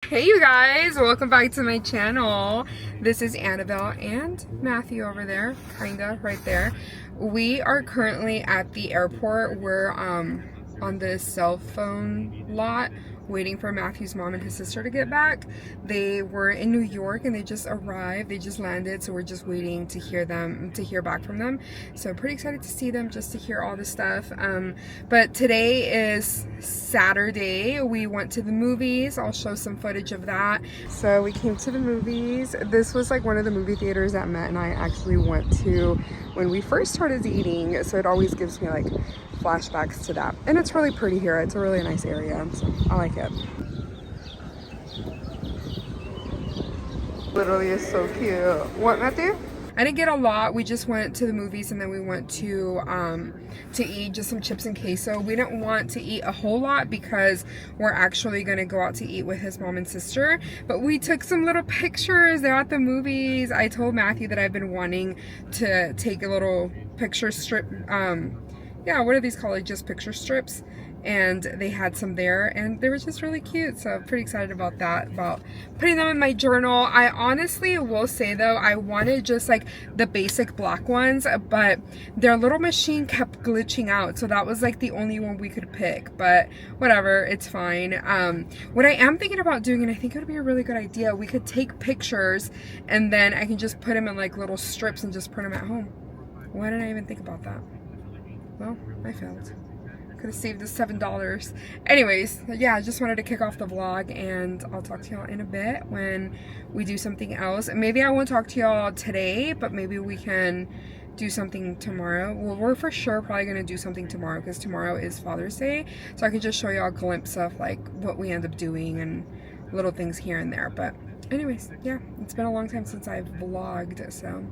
Hey you guys, welcome back to my channel. This is Annabelle and Matthew over there, kinda right there. We are currently at the airport. We're on the cell phone lot waiting for Matthew's mom and his sister to get back. They were in New York and they just arrived. They just landed, so we're just waiting to hear back from them. So pretty excited to see them, just to hear all the stuff. But today is Saturday. We went to the movies. I'll show some footage of that. So we came to the movies. This was like one of the movie theaters that Matt and I actually went to when we first started eating. So it always gives me like flashbacks to that. And it's really pretty here. It's a really nice area. So I like it. Literally is so cute. What, Matthew? I didn't get a lot. We just went to the movies and then we went to eat just some chips and queso. We didn't want to eat a whole lot because we're actually going to go out to eat with his mom and sister. But we took some little pictures. They're at the movies. I told Matthew that I've been wanting to take a little picture strip. Yeah, what are these called? Like just picture strips. And they had some there and they were just really cute, so I'm pretty excited about that, about putting them in my journal. I honestly will say though, I wanted just like the basic black ones, but their little machine kept glitching out, so that was like the only one we could pick. But whatever, it's fine. What I am thinking about doing, and I think it would be a really good idea, we could take pictures and then I can just put them in like little strips and just print them at home. Why didn't I even think about that? Well, I failed. Could have saved us $7. Anyways, yeah, I just wanted to kick off the vlog and I'll talk to y'all in a bit when we do something else. And maybe I won't talk to y'all today, but maybe we can do something tomorrow. Well, we're for sure probably going to do something tomorrow because tomorrow is Father's Day. So I can just show y'all a glimpse of like what we end up doing and little things here and there. But anyways, yeah, it's been a long time since I've vlogged, so.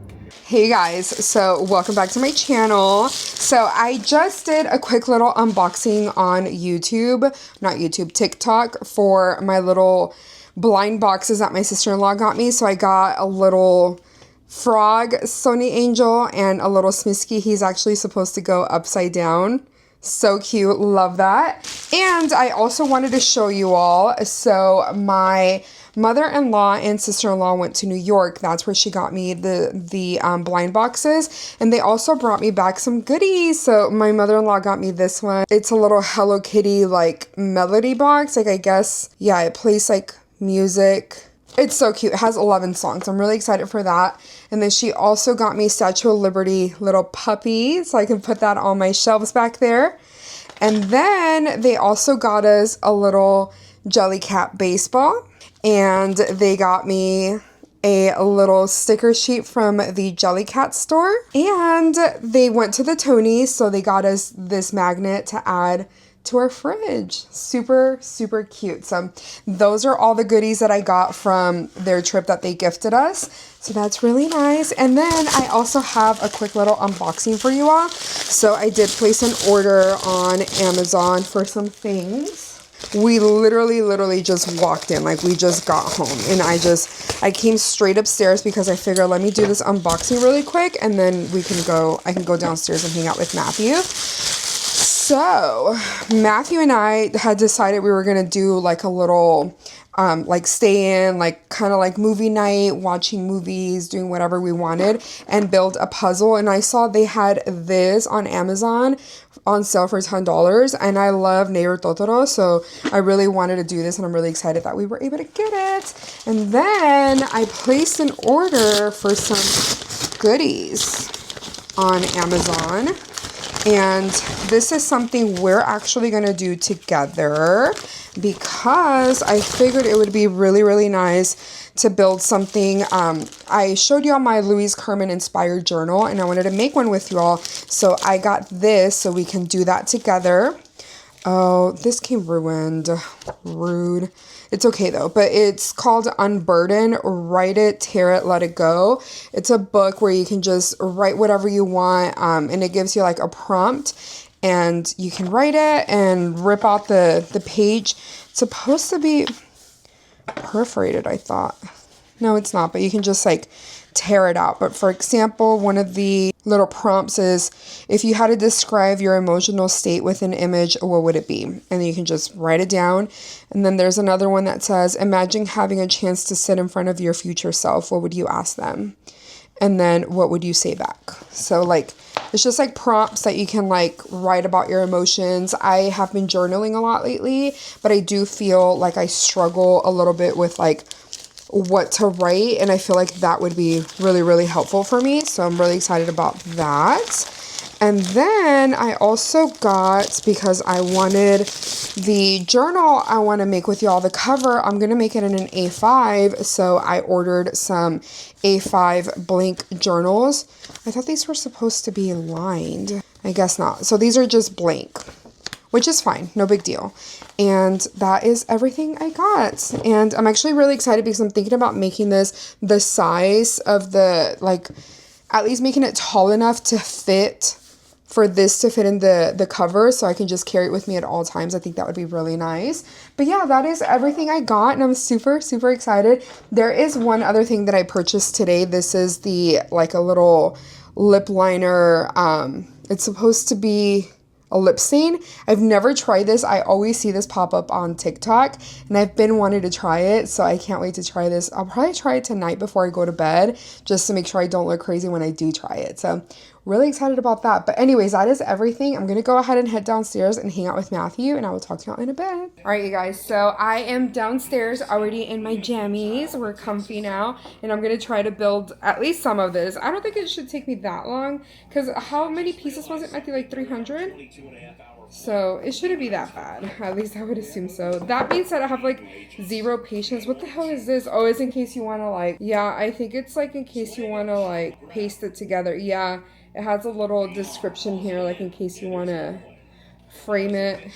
Hey guys, so welcome back to my channel. So I just did a quick little unboxing on TikTok for my little blind boxes that my sister-in-law got me. So I got a little frog Sony Angel and a little Smisky. He's actually supposed to go upside down. So cute, love that. And I also wanted to show you all, so my mother-in-law and sister-in-law went to New York. That's where she got me the blind boxes, and they also brought me back some goodies. So my mother-in-law got me this one. It's a little Hello Kitty like melody box, like I guess, yeah, it plays like music. It's so cute. It has 11 songs. I'm really excited for that. And then she also got me Statue of Liberty little puppy, so I can put that on my shelves back there. And then they also got us a little Jellycat baseball. And they got me a little sticker sheet from the Jellycat store. And they went to the Tonys, so they got us this magnet to add to our fridge. Super, super cute. So those are all the goodies that I got from their trip that they gifted us. So that's really nice. And then I also have a quick little unboxing for you all. So I did place an order on Amazon for some things. We literally just walked in, like we just got home, and I came straight upstairs because I figured let me do this unboxing really quick and then I can go downstairs and hang out with Matthew. So Matthew and I had decided we were gonna do like a little like stay in, like kind of like movie night, watching movies, doing whatever we wanted, and build a puzzle. And I saw they had this on Amazon on sale for $10, and I love Neighbor Totoro, so I really wanted to do this, and I'm really excited that we were able to get it. And then I placed an order for some goodies on Amazon. And this is something we're actually going to do together because I figured it would be really, really nice to build something. I showed y'all my Louise Carmen inspired journal and I wanted to make one with y'all. So I got this so we can do that together. Oh, this came ruined. Rude. It's okay though, but it's called Unburden, Write It, Tear It, Let It Go. It's a book where you can just write whatever you want, and it gives you like a prompt, and you can write it and rip out the page. It's supposed to be perforated, I thought. No, it's not, but you can just like tear it out. But for example, one of the little prompts is, if you had to describe your emotional state with an image, what would it be? And then you can just write it down. And then there's another one that says, imagine having a chance to sit in front of your future self. What would you ask them? And then what would you say back? So like, it's just like prompts that you can like write about your emotions. I have been journaling a lot lately, but I do feel like I struggle a little bit with like what to write, and I feel like that would be really, really helpful for me. So I'm really excited about that. And then I also got, because I wanted the journal I want to make with y'all, the cover, I'm going to make it in an A5. So I ordered some A5 blank journals. I thought these were supposed to be lined. I guess not. So these are just blank, which is fine. No big deal. And that is everything I got. And I'm actually really excited because I'm thinking about making this the size of the, like, at least making it tall enough to fit, for this to fit in the cover, so I can just carry it with me at all times. I think that would be really nice. But yeah, that is everything I got, and I'm super, super excited. There is one other thing that I purchased today. This is the, like, a little lip liner. It's supposed to be a lip stain. I've never tried this. I always see this pop up on TikTok, and I've been wanting to try it, so I can't wait to try this. I'll probably try it tonight before I go to bed, just to make sure I don't look crazy when I do try it. So really excited about that. But anyways, that is everything. I'm gonna go ahead and head downstairs and hang out with Matthew, and I will talk to y'all in a bit. All right, you guys, so I am downstairs already in my jammies. We're comfy now, and I'm gonna try to build at least some of this. I don't think it should take me that long, because how many pieces was it, Matthew? Like 300? So it shouldn't be that bad. At least I would assume so. That being said, I have like zero patience. What the hell is this? Oh, it's in case you want to like, yeah, I think it's like in case you want to like paste it together. Yeah, it has a little description here, like in case you want to frame it.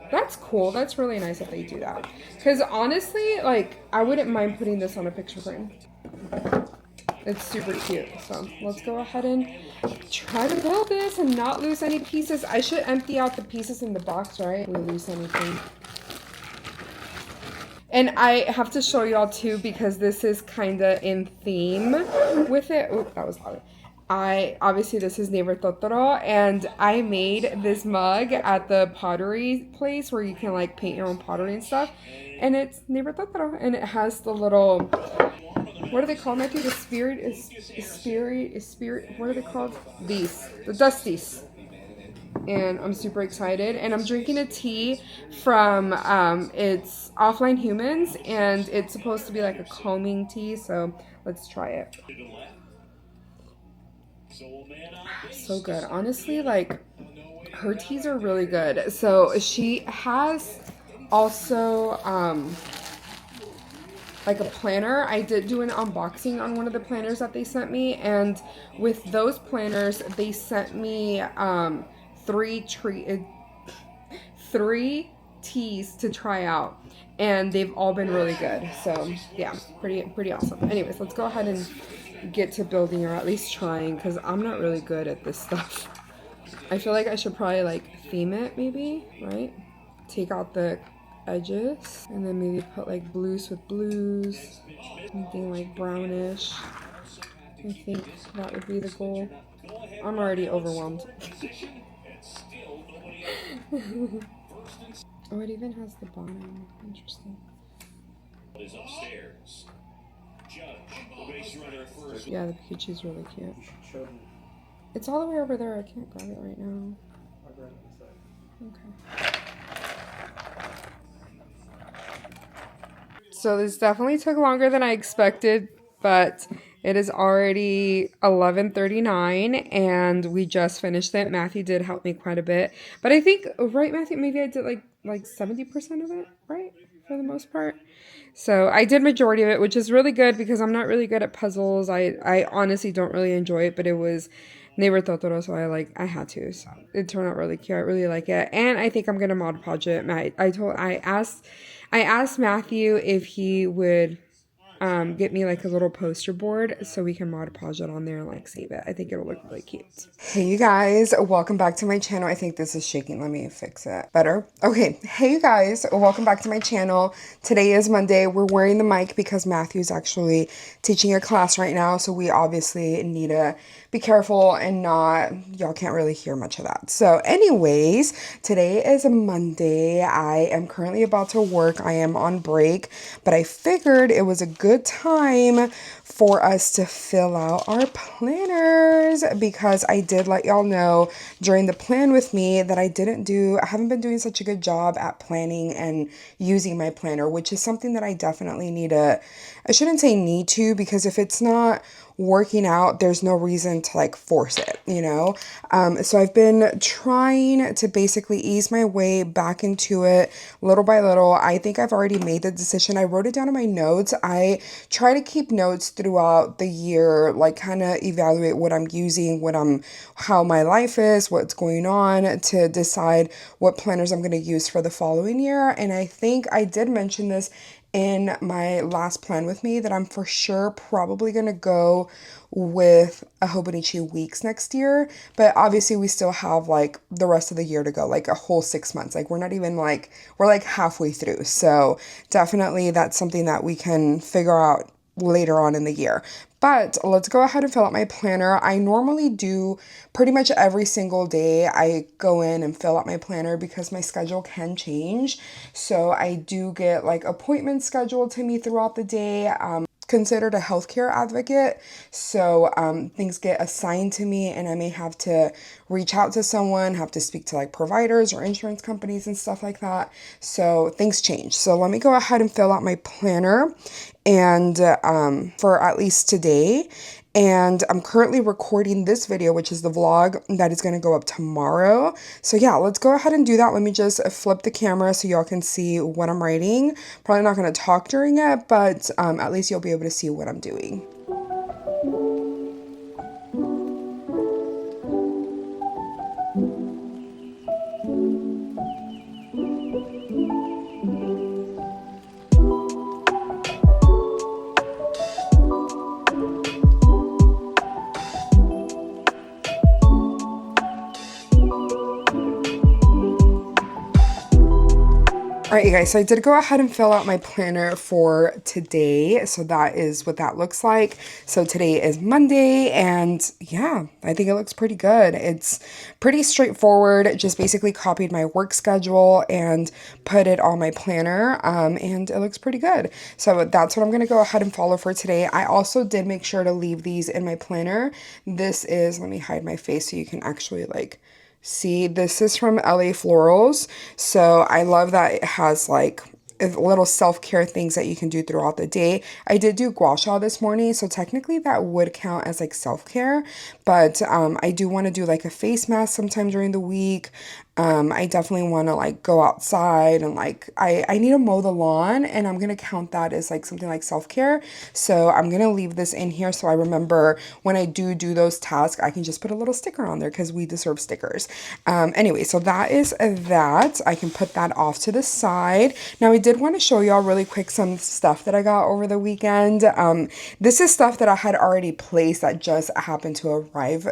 That's cool. That's really nice that they do that. Because honestly, like, I wouldn't mind putting this on a picture frame. It's super cute. So let's go ahead and try to build this and not lose any pieces. I should empty out the pieces in the box, right? We lose anything. And I have to show y'all too, because this is kind of in theme with it. Oh, that was loud. Obviously this is Neighbor Totoro, and I made this mug at the pottery place where you can like paint your own pottery and stuff. And it's Neighbor Totoro, and it has the little, what are they called, Matthew? The spirit, what are they called? These, the dusties. And I'm super excited. And I'm drinking a tea from, it's Offline Humans, and it's supposed to be like a calming tea, so let's try it. So good. Honestly, like, her teas are really good. So she has also, like a planner. I did do an unboxing on one of the planners that they sent me, and with those planners they sent me three teas to try out, and they've all been really good. So yeah, pretty awesome. Anyways, let's go ahead and get to building, or at least trying, because I'm not really good at this stuff. I feel like I should probably like theme it, maybe, right? Take out the edges, and then maybe put like blues with blues, something like brownish. I think that would be the goal. I'm already overwhelmed. Oh, it even has the bottom. Interesting. Yeah, the Pikachu's really cute. It's all the way over there. I can't grab it right now. Okay. So this definitely took longer than I expected, but it is already 11:39 and we just finished it. Matthew did help me quite a bit, but I think, right, Matthew, maybe I did like 70% of it, right, for the most part. So I did majority of it, which is really good because I'm not really good at puzzles. I honestly don't really enjoy it, but it was Neighbor Totoro, so I had to. So it turned out really cute. I really like it, and I think I'm gonna Mod Podge it. I asked Matthew if he would get me like a little poster board so we can Mod Podge it on there and like save it. I think it'll look really cute. Hey you guys, welcome back to my channel. I think this is shaking. Let me fix it. Better? Okay. Hey you guys, welcome back to my channel. Today is Monday. We're wearing the mic because Matthew's actually teaching a class right now. So we obviously need to be careful and not, y'all can't really hear much of that. So anyways, today is a Monday. I am currently about to work. I am on break, but I figured it was a good time for us to fill out our planners because I did let y'all know during the plan with me that I haven't been doing such a good job at planning and using my planner, which is something that I definitely I shouldn't say need to, because if it's not working out, there's no reason to like force it, you know? So I've been trying to basically ease my way back into it little by little. I think I've already made the decision. I wrote it down in my notes. I try to keep notes throughout the year, like kind of evaluate what I'm using, how my life is, what's going on, to decide what planners I'm going to use for the following year. And I think I did mention this in my last plan with me that I'm for sure probably going to go with a Hobonichi Weeks next year. But obviously we still have like the rest of the year to go, like a whole 6 months. Like we're not even like, we're like halfway through. So definitely that's something that we can figure out later on in the year. But let's go ahead and fill out my planner. I normally do pretty much every single day. I go in and fill out my planner because my schedule can change. So I do get like appointments scheduled to me throughout the day. Considered a healthcare advocate, so things get assigned to me and I may have to reach out to someone, have to speak to like providers or insurance companies and stuff like that. So things change. So let me go ahead and fill out my planner and for at least today. And I'm currently recording this video, which is the vlog that is going to go up tomorrow. So yeah, let's go ahead and do that. Let me just flip the camera so y'all can see what I'm writing. Probably not going to talk during it, but at least you'll be able to see what I'm doing. All right, you guys, so I did go ahead and fill out my planner for today. So that is what that looks like. So today is Monday, and yeah, I think it looks pretty good. It's pretty straightforward. Just basically copied my work schedule and put it on my planner, and it looks pretty good. So that's what I'm going to go ahead and follow for today. I also did make sure to leave these in my planner. This is, let me hide my face so you can actually like see, this is from LA Florals. So I love that it has like little self-care things that you can do throughout the day. I did do gua sha this morning, so technically that would count as like self-care, but I do want to do like a face mask sometime during the week. I definitely want to like go outside and like I need to mow the lawn, and I'm gonna count that as like something like self-care. So I'm gonna leave this in here so I remember when I do those tasks, I can just put a little sticker on there because we deserve stickers. Anyway, so that is that. I can put that off to the side. Now I did want to show y'all really quick some stuff that I got over the weekend. This is stuff that I had already placed that just happened to arrive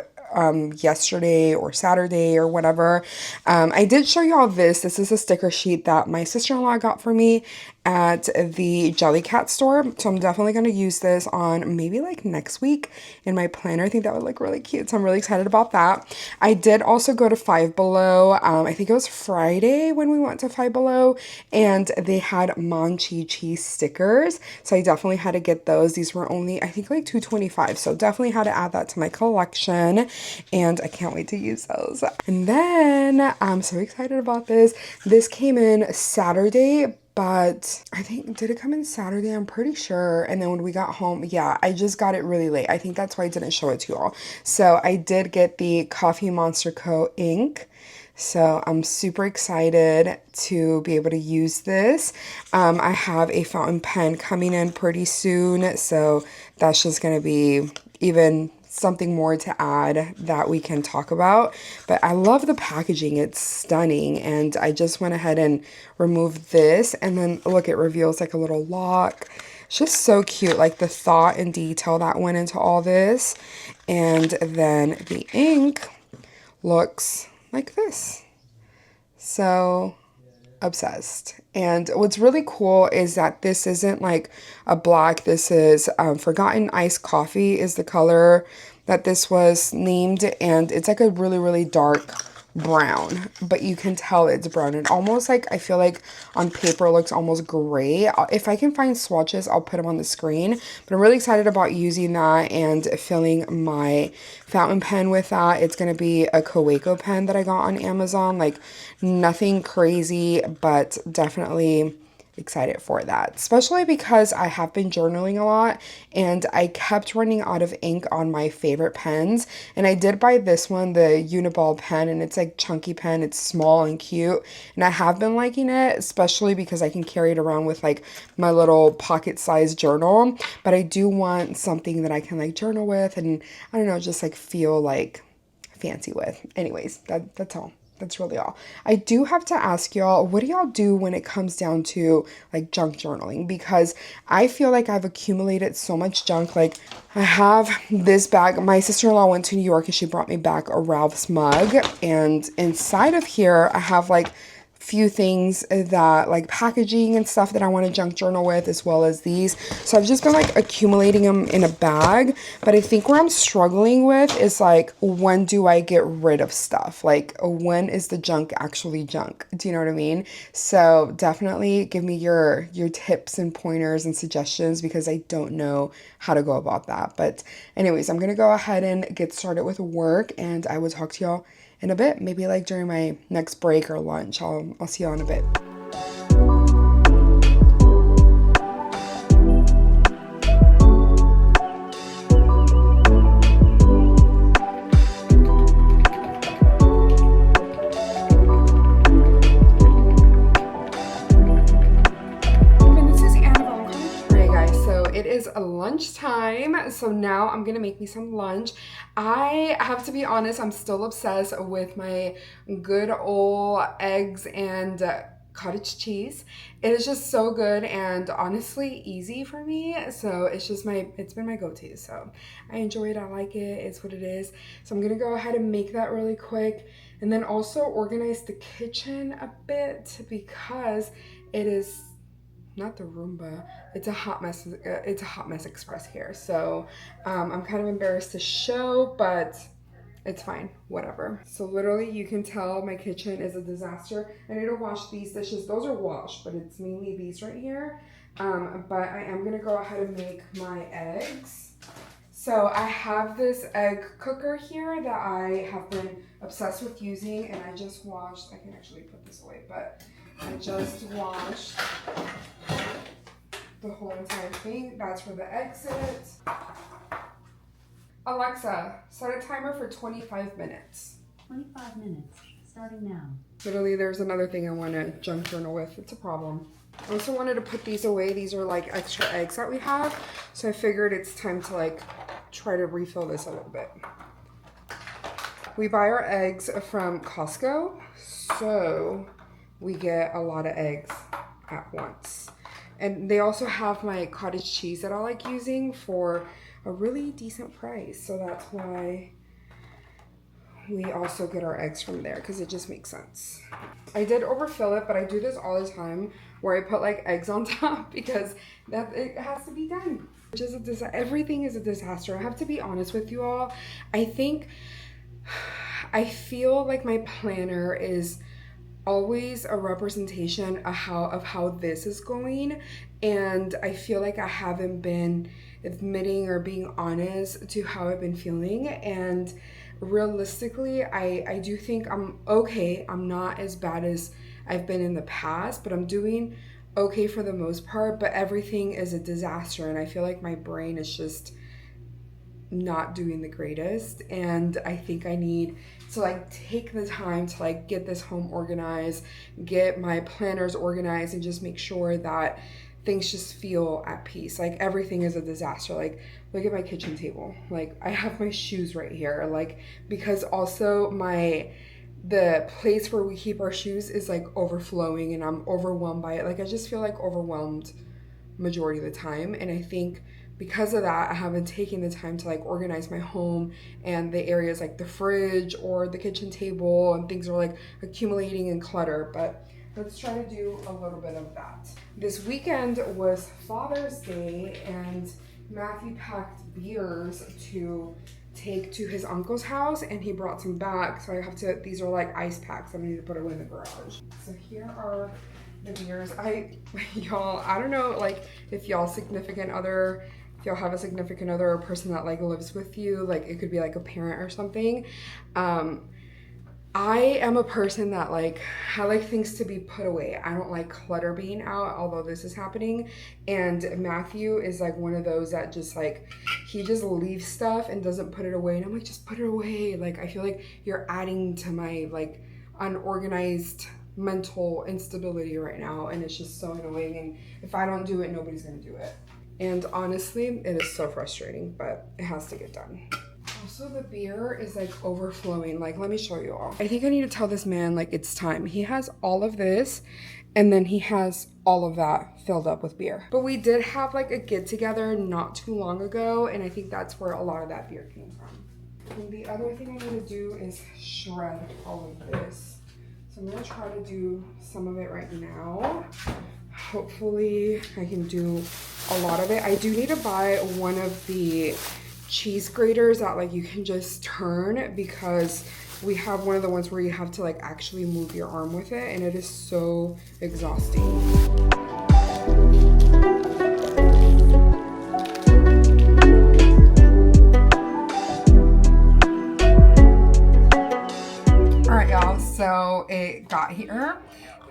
yesterday or Saturday or whatever. I did show y'all this. This is a sticker sheet that my sister-in-law got for me at the Jellycat store. So I'm definitely going to use this on maybe like next week in my planner. I think that would look really cute. So I'm really excited about that. I did also go to Five Below. I think it was Friday when we went to Five Below, and they had Monchi cheese stickers. So I definitely had to get those. These were only, I think, like $2.25. So definitely had to add that to my collection, and I can't wait to use those. And then I'm so excited about this. This came in Saturday, but I think, did it come in Saturday? I'm pretty sure. And then when we got home, yeah, I just got it really late. I think that's why I didn't show it to y'all. So I did get the Coffee Monster Co. ink. So I'm super excited to be able to use this. I have a fountain pen coming in pretty soon. So that's just going to be even something more to add that we can talk about. But I love the packaging. It's stunning. And I just went ahead and removed this. And then look, it reveals like a little lock. It's just so cute, like the thought and detail that went into all this. And then the ink looks like this. So obsessed. And what's really cool is that this isn't like a black. This is Forgotten Iced Coffee is the color that this was named. And it's like a really, really dark brown, but you can tell it's brown. And almost like, I feel like on paper looks almost gray. If I can find swatches, I'll put them on the screen. But I'm really excited about using that and filling my fountain pen with that. It's going to be a Kaweco pen that I got on Amazon. Like nothing crazy, but definitely excited for that, especially because I have been journaling a lot and I kept running out of ink on my favorite pens. And I did buy this one, the Uniball pen, and it's like chunky pen. It's small and cute, and I have been liking it, especially because I can carry it around with like my little pocket sized journal. But I do want something that I can like journal with and I don't know, just like feel like fancy with. Anyways, that's all. That's really all. I do have to ask y'all, what do y'all do when it comes down to like junk journaling? Because I feel like I've accumulated so much junk. Like I have this bag. My sister-in-law went to New York and she brought me back a Ralph's mug. And inside of here, I have like few things that like packaging and stuff that I want to junk journal with, as well as these. So I've just been like accumulating them in a bag. But I think where I'm struggling with is like, when do I get rid of stuff? Like when is the junk actually junk? Do you know what I mean? So definitely give me your tips and pointers and suggestions, because I don't know how to go about that. But anyways, I'm gonna go ahead and get started with work, and I will talk to y'all in a bit, maybe like during my next break or lunch. I'll see y'all in a bit. It is lunchtime, so now I'm gonna make me some lunch. I have to be honest, I'm still obsessed with my good old eggs and cottage cheese. It is just so good and honestly easy for me, so it's been my go-to. So I enjoy it, I like it, it's what it is. So I'm gonna go ahead and make that really quick, and then also organize the kitchen a bit, because it is not the Roomba. It's a hot mess. It's a hot mess express here. So I'm kind of embarrassed to show, but it's fine. Whatever. So literally, you can tell my kitchen is a disaster. I need to wash these dishes. Those are washed, but it's mainly these right here. But I am gonna go ahead and make my eggs. So I have this egg cooker here that I have been obsessed with using, and I just washed. I can actually put this away, but I just washed the whole entire thing. That's where the egg sits. Alexa, set a timer for 25 minutes. 25 minutes, starting now. Literally, there's another thing I want to junk journal with. It's a problem. I also wanted to put these away. These are like extra eggs that we have. So I figured it's time to like try to refill this a little bit. We buy our eggs from Costco, so we get a lot of eggs at once. And they also have my cottage cheese that I like using for a really decent price. So that's why we also get our eggs from there, because it just makes sense. I did overfill it, but I do this all the time where I put like eggs on top, because it has to be done. Which is everything is a disaster. I have to be honest with you all. I feel like my planner is always a representation of how this is going, and I feel like I haven't been admitting or being honest to how I've been feeling. And realistically, I do think I'm okay. I'm not as bad as I've been in the past, but I'm doing okay for the most part. But everything is a disaster, and I feel like my brain is just not doing the greatest, and I think I need to like take the time to like get this home organized, get my planners organized, and just make sure that things just feel at peace. Like everything is a disaster. Like look at my kitchen table. Like I have my shoes right here, like because also the place where we keep our shoes is like overflowing, and I'm overwhelmed by it. Like I just feel like overwhelmed majority of the time. And I think because of that, I haven't taken the time to like organize my home and the areas like the fridge or the kitchen table, and things are like accumulating in clutter. But let's try to do a little bit of that. This weekend was Father's Day, and Matthew packed beers to take to his uncle's house, and he brought some back. So I have to, these are like ice packs. I need to put away in the garage. So here are the beers. Y'all, I don't know, like if y'all significant other, if y'all have a significant other or person that like lives with you, like it could be like a parent or something. I am a person that like, I like things to be put away. I don't like clutter being out, although this is happening. And Matthew is like one of those that just like, he just leaves stuff and doesn't put it away. And I'm like, just put it away. Like, I feel like you're adding to my like unorganized mental instability right now. And it's just so annoying. And if I don't do it, nobody's gonna do it. And honestly, it is so frustrating, but it has to get done. Also, the beer is like overflowing. Like, let me show you all. I think I need to tell this man like it's time. He has all of this, and then he has all of that filled up with beer. But we did have like a get together not too long ago, and I think that's where a lot of that beer came from. And the other thing I need to do is shred all of this. So I'm gonna try to do some of it right now. Hopefully I can do a lot of it. I do need to buy one of the cheese graters that like you can just turn, because we have one of the ones where you have to like actually move your arm with it, and it is so exhausting. All right, y'all, so it got here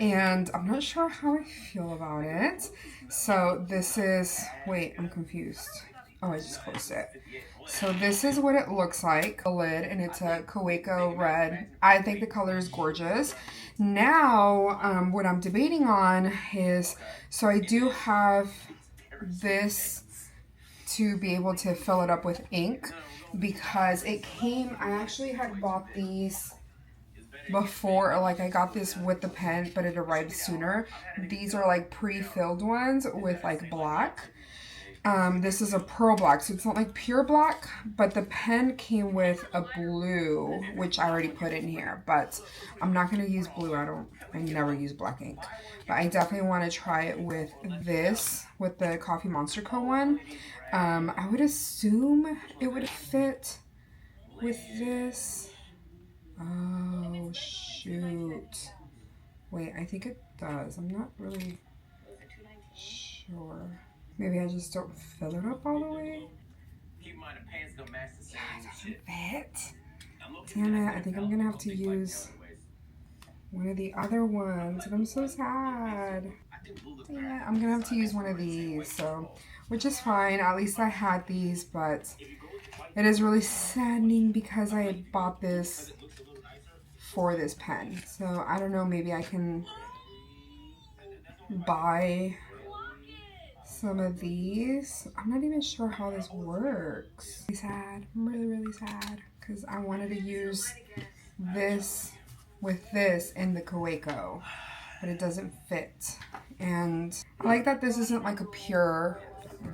and I'm not sure how I feel about it. So this is, wait, I'm confused. Oh, I just closed it. So this is what it looks like, the lid, and it's a Coeco red. I think the color is gorgeous. Now, what I'm debating on is, so I do have this to be able to fill it up with ink, because it came, I actually had bought these before, like I got this with the pen, but it arrived sooner. These are like pre-filled ones with like black. This is a pearl black, so it's not like pure black, but the pen came with a blue, which I already put in here, but I'm not going to use blue. I never use black ink, but I definitely want to try it with this, with the Coffee Monster Co. one. I would assume it would fit with this. Oh, shoot. Wait, I think it does. I'm not really sure. Maybe I just don't fill it up all the way. Yeah, it doesn't fit. Damn it, I think I'm gonna have to use one of the other ones, and I'm so sad. Yeah, I'm gonna have to use one of these, so, which is fine. At least I had these, but it is really saddening because I had bought this for this pen. So I don't know, maybe I can buy some of these. I'm not even sure how this works. I'm sad. I'm really, really sad, because I wanted to use this with this in the Coeco, but it doesn't fit. And I like that this isn't like a pure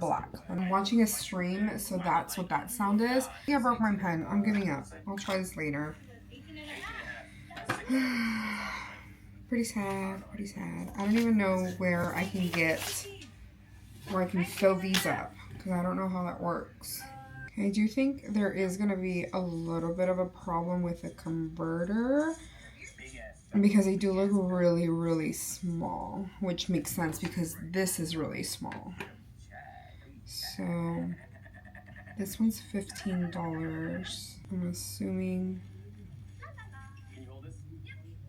black. I'm watching a stream, so that's what that sound is. I think I broke my pen. I'm giving up. I'll try this later. Pretty sad, pretty sad. I don't even know where I can fill these up, because I don't know how that works. I do think there is going to be a little bit of a problem with the converter, because they do look really, really small, which makes sense because this is really small. So this one's $15. I'm assuming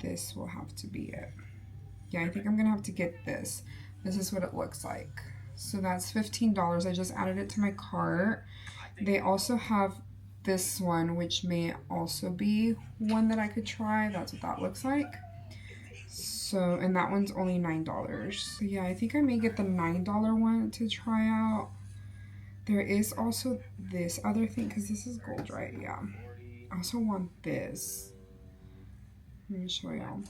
this will have to be it. Yeah, I think I'm gonna have to get this. This is what it looks like. So that's $15. I just added it to my cart. They also have this one, which may also be one that I could try. That's what that looks like. So, and that one's only $9. So yeah, I think I may get the $9 one to try out. There is also this other thing, because this is gold, right? Yeah. I also want this. Let me show y'all.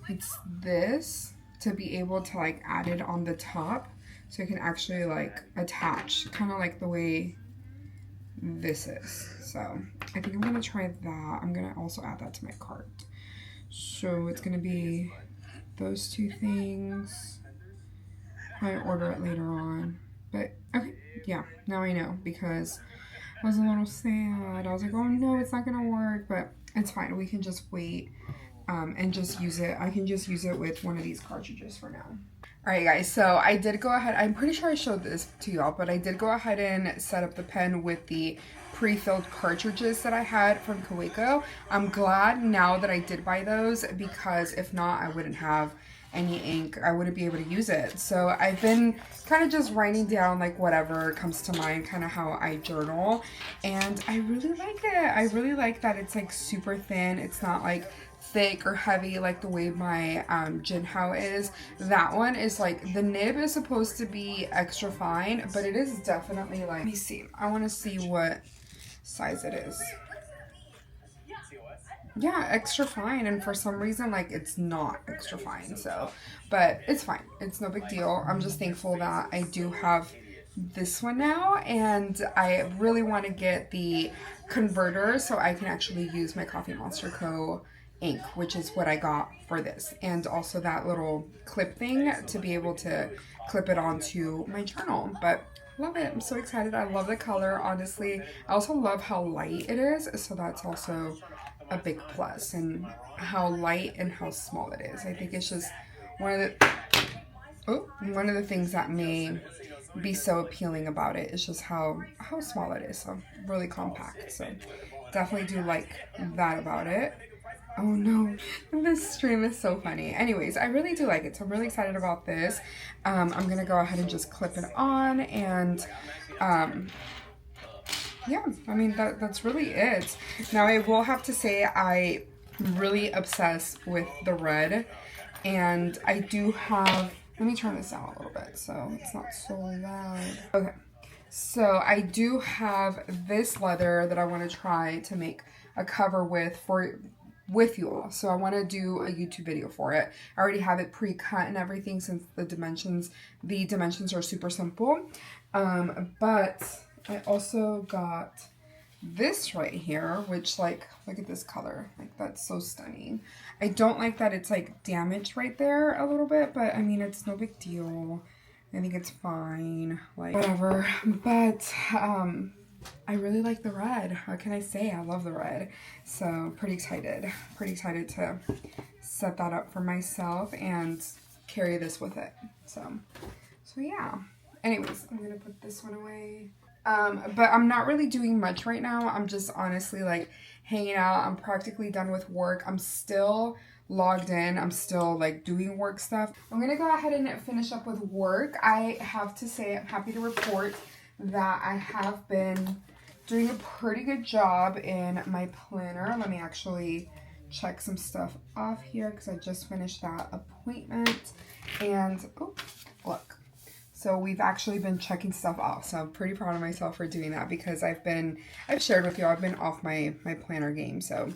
It's this to be able to like add it on the top so you can actually like attach, kind of like the way this is. So I think I'm gonna try that. I'm gonna also add that to my cart. So it's gonna be those two things. Probably order it later on. But okay, yeah, now I know, because I was a little sad. I was like, oh no, it's not gonna work, but it's fine. We can just wait and just use it. I can just use it with one of these cartridges for now. Alright guys, so I did go ahead, I'm pretty sure I showed this to y'all, but I did go ahead and set up the pen with the pre-filled cartridges that I had from Kaweco. I'm glad now that I did buy those, because if not, I wouldn't have any ink. I wouldn't be able to use it. So I've been kind of just writing down like whatever comes to mind, kind of how I journal, and I really like it. I really like that it's like super thin. It's not like thick or heavy like the way my Jinhao is. That one is like, the nib is supposed to be extra fine, but it is definitely like, let me see, I want to see what size it is. Yeah, extra fine, and for some reason like it's not extra fine, so, but it's fine, it's no big deal. I'm just thankful that I do have this one now, and I really want to get the converter so I can actually use my Coffee Monster Co. ink, which is what I got for this, and also that little clip thing to be able to clip it onto my journal. But love it, I'm so excited. I love the color, honestly. I also love how light it is, so that's also a big plus, and how light and how small it is. I think it's just one of the things that may be so appealing about it is just how small it is. So really compact, so definitely do like that about it. Oh no, this stream is so funny. Anyways, I really do like it, so I'm really excited about this. I'm gonna go ahead and just clip it on, and yeah, I mean, that's really it. Now, I will have to say I'm really obsessed with the red, and I do have, let me turn this down a little bit so it's not so loud. Okay, so I do have this leather that I want to try to make a cover with you all. So I want to do a YouTube video for it. I already have it pre-cut and everything, since the dimensions are super simple. But I also got this right here, which, like, look at this color. Like, that's so stunning. I don't like that it's like damaged right there a little bit, but I mean, it's no big deal. I think it's fine, like, whatever. But I really like the red. How can I say? I love the red. So pretty excited to set that up for myself and carry this with it. So yeah. Anyways, I'm gonna put this one away. But I'm not really doing much right now. I'm just honestly like hanging out. I'm practically done with work. I'm still logged in. I'm still like doing work stuff. I'm gonna go ahead and finish up with work. I have to say, I'm happy to report that I have been doing a pretty good job in my planner. Let me actually check some stuff off here, because I just finished that appointment. And oh, look. So we've actually been checking stuff off. So I'm pretty proud of myself for doing that, because I've shared with you, I've been off my planner game. So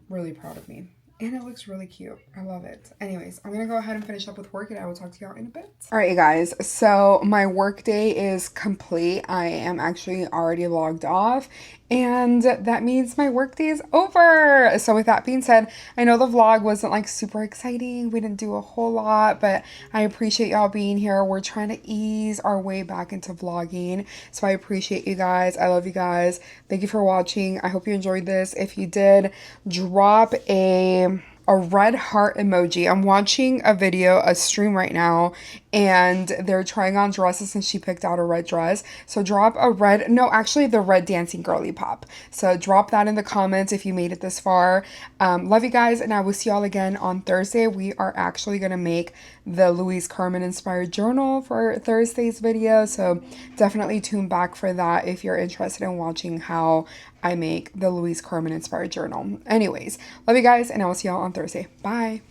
really proud of me. And it looks really cute. I love it. Anyways, I'm going to go ahead and finish up with work, and I will talk to y'all in a bit. All right, you guys. So my work day is complete. I am actually already logged off, and that means my work day is over. So with that being said, I know the vlog wasn't like super exciting. We didn't do a whole lot, but I appreciate y'all being here. We're trying to ease our way back into vlogging. So I appreciate you guys. I love you guys. Thank you for watching. I hope you enjoyed this. If you did, drop a red heart emoji. I'm watching a stream right now, and they're trying on dresses, and she picked out a red dress. So drop a the red dancing girly pop. So drop that in the comments if you made it this far. Love you guys, and I will see y'all again on Thursday. We are actually going to make the Louise Carmen inspired journal for Thursday's video. So definitely tune back for that if you're interested in watching how I make the Louise Carmen inspired journal. Anyways, love you guys, and I will see y'all on Thursday. Bye.